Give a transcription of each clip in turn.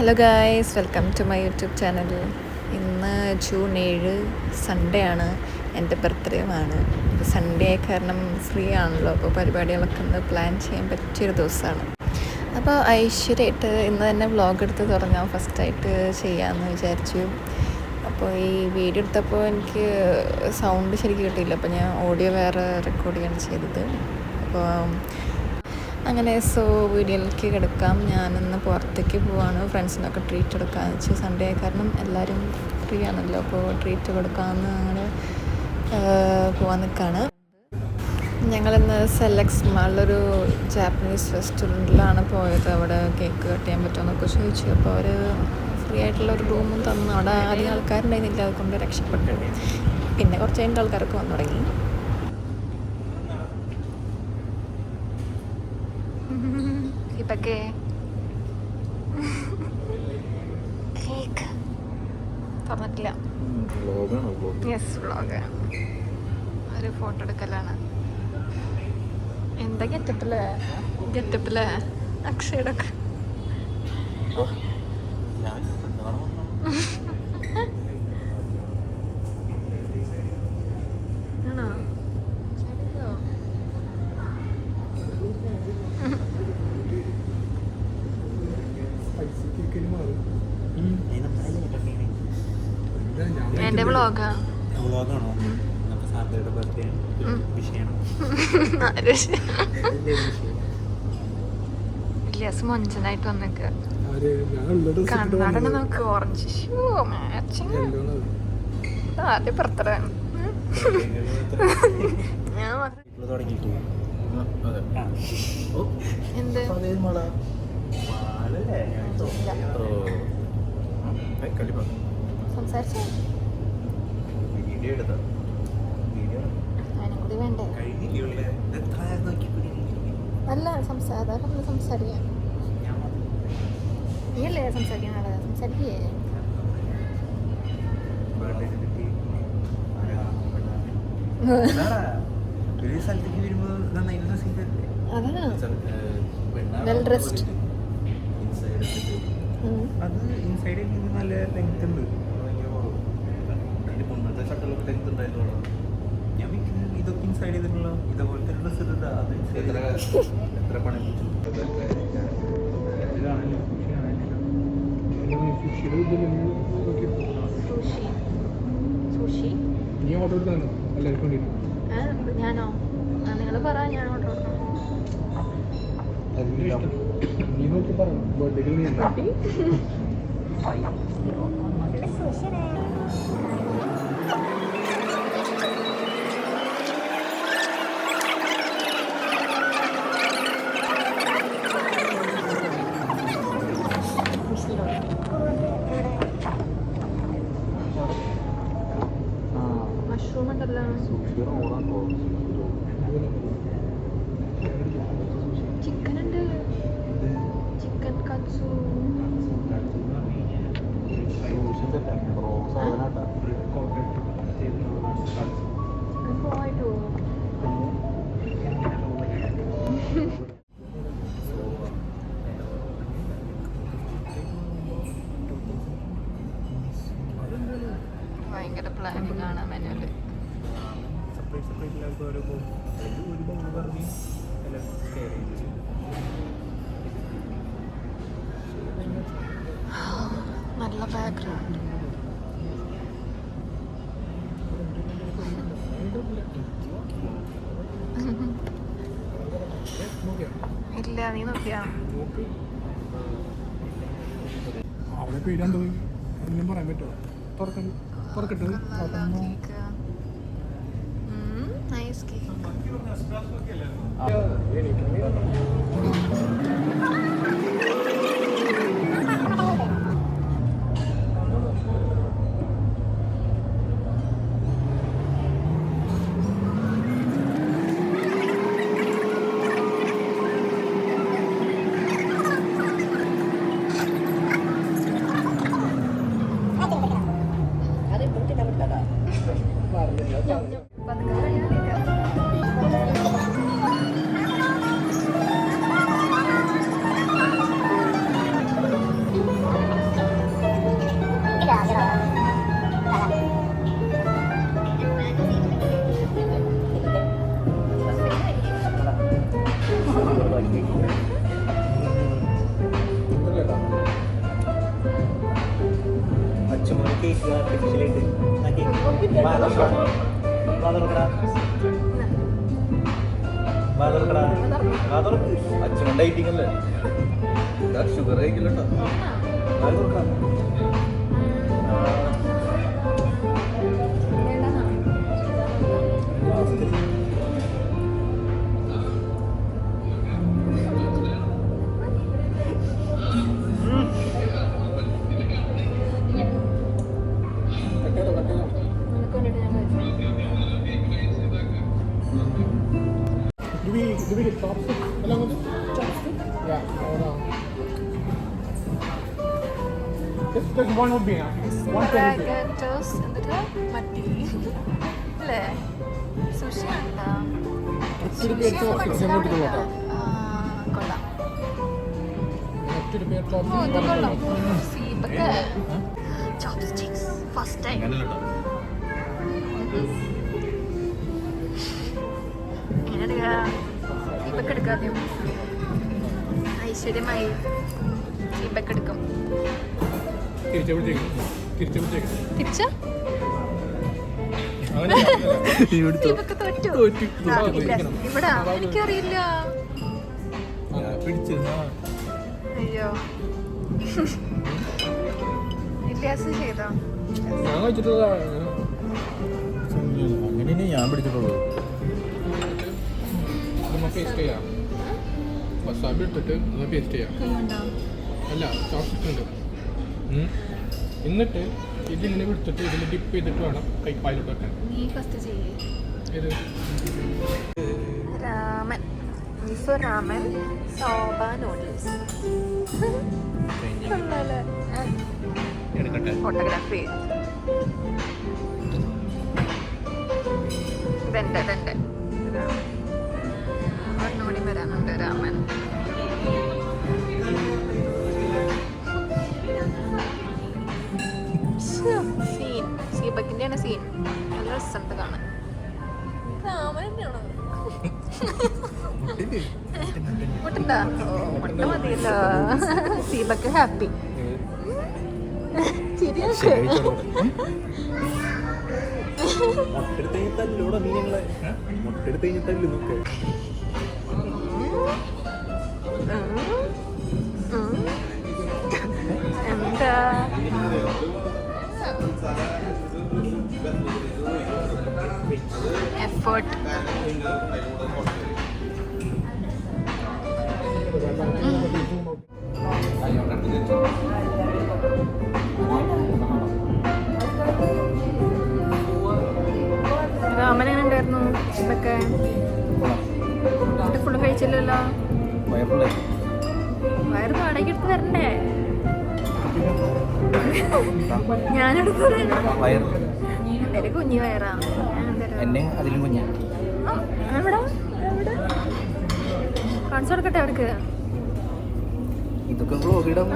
Hello guys, welcome to my YouTube channel. ഇന്ന് June 7 Sunday ആണ്, എൻ്റെ ബർത്ത്ഡേയുമാണ്. അപ്പോൾ സൺഡേ ആയ കാരണം ഫ്രീ ആണല്ലോ, അപ്പോൾ പരിപാടികളൊക്കെ ഒന്ന് പ്ലാൻ ചെയ്യാൻ പറ്റിയൊരു ദിവസമാണ്. അപ്പോൾ ഐശ്വര്യമായിട്ട് ഇന്ന് തന്നെ വ്ളോഗ് എടുത്ത് തുടങ്ങാം, ഫസ്റ്റായിട്ട് ചെയ്യാമെന്ന് വിചാരിച്ചു. അപ്പോൾ ഈ വീഡിയോ എടുത്തപ്പോൾ എനിക്ക് സൗണ്ട് ശരിക്കും കിട്ടിയില്ല, അപ്പോൾ ഞാൻ ഓഡിയോ വേറെ റെക്കോർഡ് ചെയ്യാണ് ചെയ്തത്. അപ്പോൾ അങ്ങനെ വീഡിയോയിലേക്ക് കിടക്കാം. ഞാനിന്ന് പുറത്തേക്ക് പോവാണ്, ഫ്രണ്ട്സിനൊക്കെ ട്രീറ്റ് എടുക്കാമെന്ന് വെച്ചാൽ സൺഡേ ആയ കാരണം എല്ലാവരും ഫ്രീ ആണല്ലോ, അപ്പോൾ ട്രീറ്റ് കൊടുക്കാമെന്ന് അങ്ങനെ പോകാൻ നിൽക്കുകയാണ്. ഞങ്ങളിന്ന് സെലക്സ് മാളിലൊരു ജാപ്പനീസ് റെസ്റ്റോറൻറ്റിലാണ് പോയത്. അവിടെ കേക്ക് കട്ട് ചെയ്യാൻ പറ്റുമെന്നൊക്കെ ചോദിച്ചു. അപ്പോൾ അവർ ഫ്രീ ആയിട്ടുള്ള ഒരു റൂമും തന്നു. അവിടെ അധികം ആൾക്കാരുണ്ടായിരുന്നില്ല, അതുകൊണ്ട് രക്ഷപ്പെട്ടു. പിന്നെ കുറച്ച് കഴിഞ്ഞിട്ട് ആൾക്കാരൊക്കെ വന്നു തുടങ്ങി. ഇപ്പൊക്കെ കേക്ക് തുറന്നിട്ടില്ല. Yes, vlog. ഒരു ഫോട്ടോ എടുക്കലാണ്. എന്താ ഗെറ്റപ്പില്ലേ അക്ഷയുടെ ഒക്കെ. ആണോ? എന്റെ വ്ളോഗാണോ? ഇല്യാസ് മൊഞ്ചനായിട്ട് വന്നേക്ക്. കണ്ണാടനെ നമുക്ക് ഓറഞ്ച് മാച്ചിങ്. ആദ്യം ബർത്ത്ഡേ എന്ത് സംസാരിച്ചോ? അതിനും കൂടി വേണ്ടേ? അല്ല, സംസാരിക്കാം. നീയല്ലേ സംസാരിക്കാൻ ആളെ? സംസാരിക്കേ. അതാ വെൽ ഡ്രസ്ഡ്. അത് ഇൻസൈഡിൽ നല്ല ലെങ്ത് ഉണ്ട്. ഷട്ടലൊക്കെ ലെങ്ത് ഉണ്ടായിരുന്നോളൂ. ഞാൻ ഇതൊക്കെ ഇൻസൈഡ് ചെയ്തിട്ടുള്ള ഇതേപോലത്തെ ഡ്രസ് ഇട്ടിട്ട് അത് എത്ര പണം നീ ഓർഡർ എടുത്താണോ എല്ലാവർക്കും വേണ്ടിയിട്ട്? ഞാനോ? നിങ്ങൾ പറ, ഞാൻ ഓർഡർ കൊടുക്കണം. നീ നോക്കി പറഞ്ഞു ബർത്ത്ഡേക്ക് നീ മഷ്റൂം ഉണ്ടല്ലോ, ചിക്കൻ ഉണ്ട്, ചിക്കൻ കട്സു. പോയിട്ടോ ഭയങ്കര പ്ലാനിങ് ആണ് മെനുവിൽ. നല്ല ബാക്ക്ഗ്രൗണ്ട്. ഇല്ല, നീ നോക്കിയാ അവിടെ പേരുണ്ടോ എന്നും പറയാൻ പറ്റുമോ? തുറക്കട്ടെ. Nice cake. അച്ഛമ്മ കേക്ക് ആർട്ടിഫിഷ്യലായിട്ട് അച്ഛമ്മ ഡൈറ്റിംഗ് അല്ലേ sugar കഴിക്കില്ലട്ടോ Do we get chopstick along with it? Chopstick? Yeah, hold on. Just one would be enough. One can be. എന്നിട്ട് മത്തി അല്ലേ സുഷി ഉണ്ടോ ഒത്തിരി പേര് chopsticks അങ്ങോട്ട് കൊള്ളാം. കൊള്ളാം ഒത്തിരി പേര് ഓ ഇത് chopsticks കൊള്ളാം സീപ്പൊക്കെ ചോപ്സ്റ്റിക്സ് ഫസ്റ്റ് ടൈം എങ്ങനെ എടുക്കുക സീപ്പൊക്കെ എടുക്കാദ്യം ഐശ്വര്യമായി സീപ്പൊക്കെ എടുക്കും തിരിച്ച സീപ്പൊക്കെ തോറ്റു ഇവിടെ എനിക്കറിയില്ല അയ്യോ ഇല്ലാസ് ചെയ്തോ ഞാൻ കഴിച്ചിട്ടുള്ള അങ്ങനെ ഞാൻ പിടിച്ചിട്ടുള്ളൂ പേസ്റ്റ് ചെയ്യാം വസാബി എടുത്തിട്ട് നമ്മൾ പേസ്റ്റ് ചെയ്യാം കൈയുണ്ടോ അല്ല ചോപ്സ്റ്റിക്സ് ഉണ്ട് എന്നിട്ട് ഇതിങ്ങനെ പിടിച്ചിട്ട് ഇതിൽ ഡിപ്പ് ചെയ്തിട്ട് വേണം കൈപ്പായിലോട്ട് വെക്കാൻ നീ ഫസ്റ്റ് ചെയ്യേ ഇത് രാമൻ മിസോ രാമൻ സോബ നൂഡിൽസ് എടുക്കട്ടെ ഫോട്ടോഗ്രാഫി ഇതെന്റെ ഒന്നുകൂടി വരാനുണ്ട് രാമൻ സീൻ സീബക്കിൻ്റെയാണ് സീൻ നല്ല രസമുണ്ട് കാണാൻ രാമൻ തന്നെയാണോ മുട്ടുണ്ടോ ഓ മുട്ട മതിയല്ലോ സീബക്ക് ഹാപ്പി ശരിയാക്ക് മുട്ടെടുത്ത് കഴിഞ്ഞ് തല്ലൂടെ നീ ഞങ്ങളെ മുട്ടെടുത്ത് കഴിഞ്ഞ് തല്ലു നോക്ക് എന്താ എഫേർട്ട് രാമൻ എങ്ങനെ ഉണ്ടായിരുന്നു ഇതൊക്കെ ഫുള്ള് കഴിച്ചില്ലല്ലോ വയറ് വാടക എടുത്ത് തരണ്ടേ ഞാനെടുത്ത് എന്റെ കുഞ്ഞു വയറാ എന്നെ അതിലും കുഞ്ഞാ എവിടെ കാണിച്ചു കൊടുക്കട്ടെ അവർക്ക് ഇതൊക്കെ വ്ളോഗിടാൻ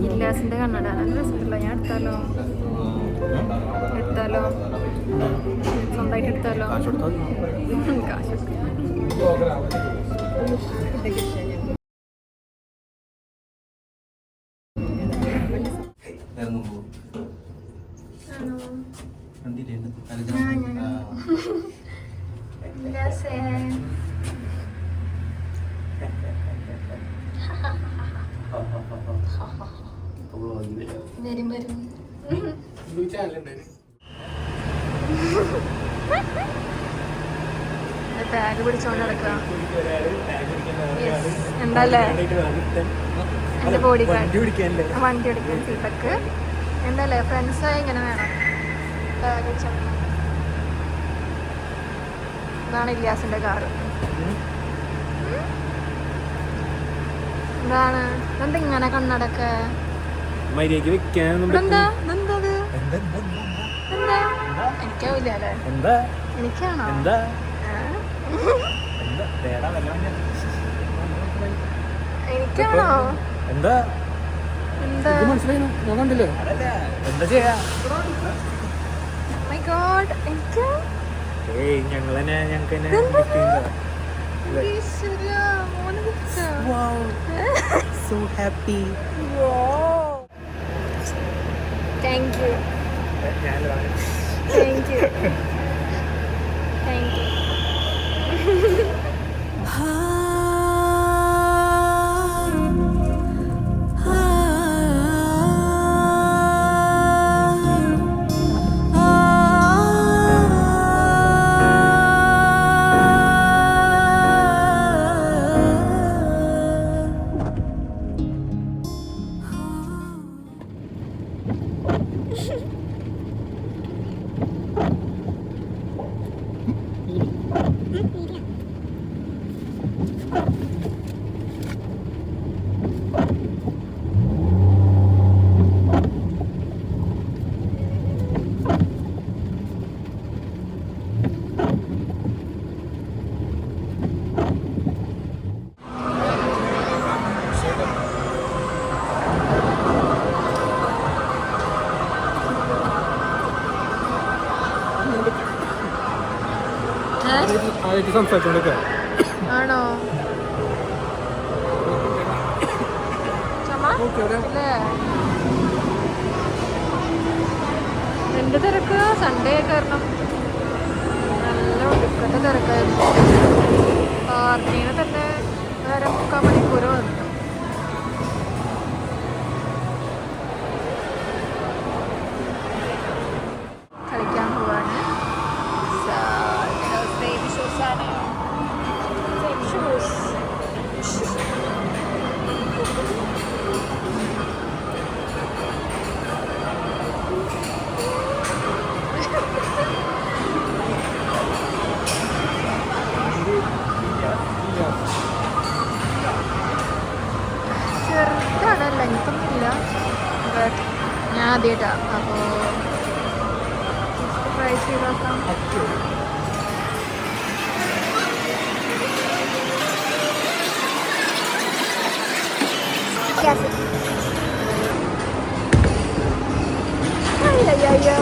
ഇല്ലാസിന്റെ കണ്ണട നല്ല രസമുണ്ടല്ലോ ഞാൻ എടുത്താലോ സ്വന്തമായിട്ട് എടുത്താലോ കാശ് കൊടുത്താൽ കാശ് വരും വരും ബാഗ് പിടിച്ചോണ്ട് നടക്കുക എന്തല്ലേ എന്റെ ബോഡി ഗാർഡ് വണ്ടി എടുക്കാൻ സീപ്പക്ക് എന്തല്ലേ ഫ്രണ്ട്സ് ഇങ്ങനെ വേണം ബാഗ് വെച്ചോണ്ട് ഇതാണ് ഇല്യാസിന്റെ കാറ് എന്താണ് എന്താ ഇങ്ങനെ കണ്ണടക്കെ മര്യാദക്ക് വെക്കാൻ എന്താ എന്തത് എന്താ എനിക്കാവില്ല അല്ലേ എന്താ എനിക്കാണോ എന്താ എന്താ തേടാ എനിക്കാണോ എന്താ എന്താ മനസ്സിലായി ഞാൻ കണ്ടില്ലേ അതല്ല എന്താ ചെയ്യാ മൈ ഗോഡ് എനിക്ക് ഏയ് ഞങ്ങൾ തന്നെ ഞങ്ങൾക്ക് തന്നെ ഗിഫ്റ്റ് ചെയ്യുന്നതാ. So happy. താങ്ക് യു ഞാൻ താങ്ക് യു താങ്ക് യു. ആയിട്ട് സംസാരിച്ചോണ്ടൊക്കെ ആണോ? ചുമ ഇല്ലേ? എന്ത് തിരക്ക്? സൺഡേ കാരണം നല്ല ഒടുക്കത്തെ തിരക്കായിരുന്നു. പാർക്കിങ്ങിന് തന്നെ 1.5 മണിക്കൂർ വന്നു. കളിക്കാൻ പോവാണ്. Baby shoes ആണ്. Baby shoes. ചെറുതാണ്, ലെങ്ത്തൊന്നുമില്ല. ബട്ട് ഞാൻ ആദ്യമായിട്ടാണ്, അപ്പോൾ ട്രൈ ചെയ്ത് നോക്കാം. അയ്യോ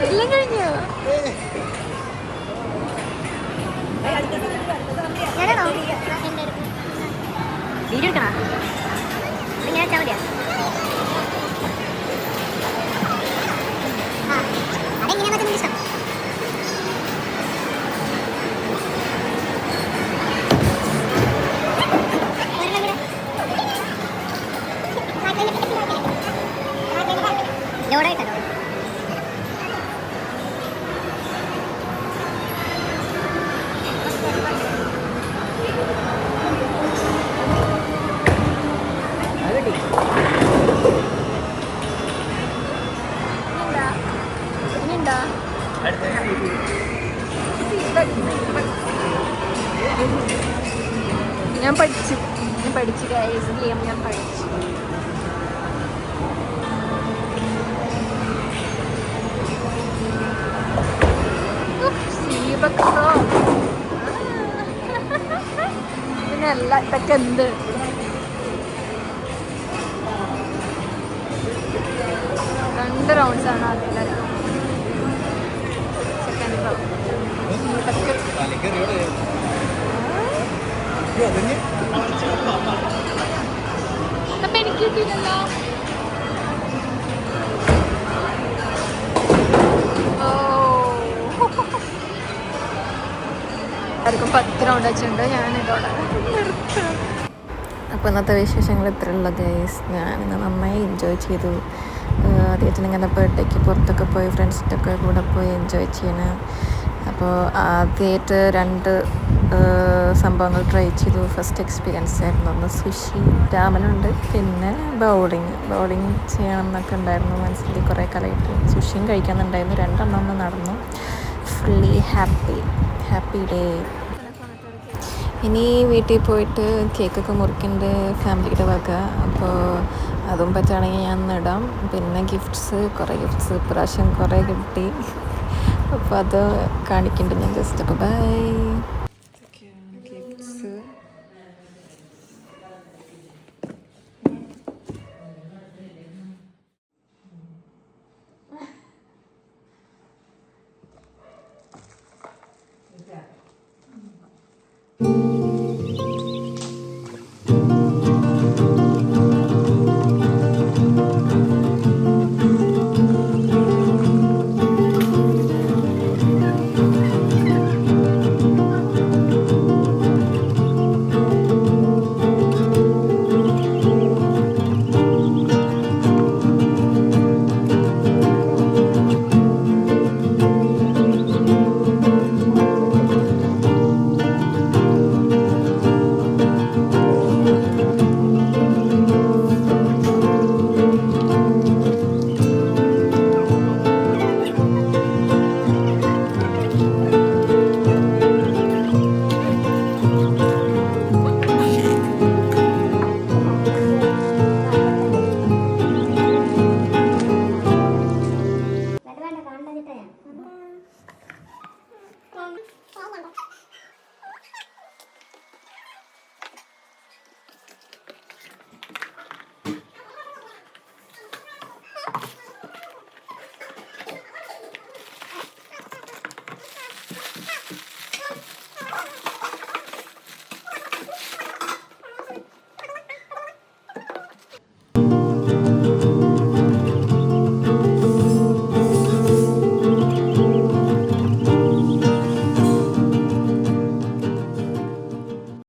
എല്ലാം കഴിഞ്ഞോ? വീഡിയോ എടുക്കണോ? ഇങ്ങനെ വെച്ചാൽ മതിയാ? അതെങ്ങനെയാ മറ്റേ ഇഷ്ടം? ലോഡായിട്ടല്ലോ. ഞാൻ പഠിച്ചു ഗൈസ്, ഗെയിം ഞാൻ പഠിച്ചു. പിന്നല്ല ഇതൊക്കെ എന്ത്? രണ്ട് റൗണ്ട്സാണ് അതിലെല്ലാവർക്കും. സെക്കൻഡ് റൗണ്ട് അപ്പൊ എനിക്ക് കിട്ടിയില്ലല്ലോ. ആർക്കും 10 റൗണ്ട് വെച്ചിട്ടുണ്ട്. ഞാനിതോടെ നിർത്തും. അപ്പോൾ ഇന്നത്തെ വിശേഷങ്ങൾ ഇത്രയുള്ള ഗൈസ്. ഞാനിന്ന് നന്നായി എൻജോയ് ചെയ്തു. ആദ്യമായിട്ട് ഇങ്ങനെ ബർത്ത്ഡേക്ക് പുറത്തൊക്കെ പോയി ഫ്രണ്ട്സിൻ്റെ ഒക്കെ കൂടെ പോയി എൻജോയ് ചെയ്യണം. അപ്പോൾ ആദ്യമായിട്ട് 2 സംഭവങ്ങൾ ട്രൈ ചെയ്തു. ഫസ്റ്റ് എക്സ്പീരിയൻസ് ആയിരുന്നു. ഒന്ന് സുഷി, രാമനുണ്ട്, പിന്നെ ബൗളിങ് ചെയ്യണം എന്നൊക്കെ ഉണ്ടായിരുന്നു മനസ്സിൽ കുറേ കാലമായിട്ട്. സുഷിയും കഴിക്കാനുണ്ടായിരുന്നു. 2 എണ്ണം നടന്നു. Fully happy day. ഇനി വീട്ടിൽ പോയിട്ട് കേക്കൊക്കെ മുറിക്കുന്നുണ്ട് ഫാമിലിയുടെ വക. അപ്പോൾ അതും പറ്റുകയാണെങ്കിൽ ഞാൻ ഇടാം. പിന്നെ കുറേ ഗിഫ്റ്റ്സ് ഇപ്രാവശ്യം കുറേ കിട്ടി. അപ്പോൾ അത് കാണിക്കുന്നുണ്ട് ഞാൻ ജസ്റ്റ്. അപ്പോൾ ബൈ.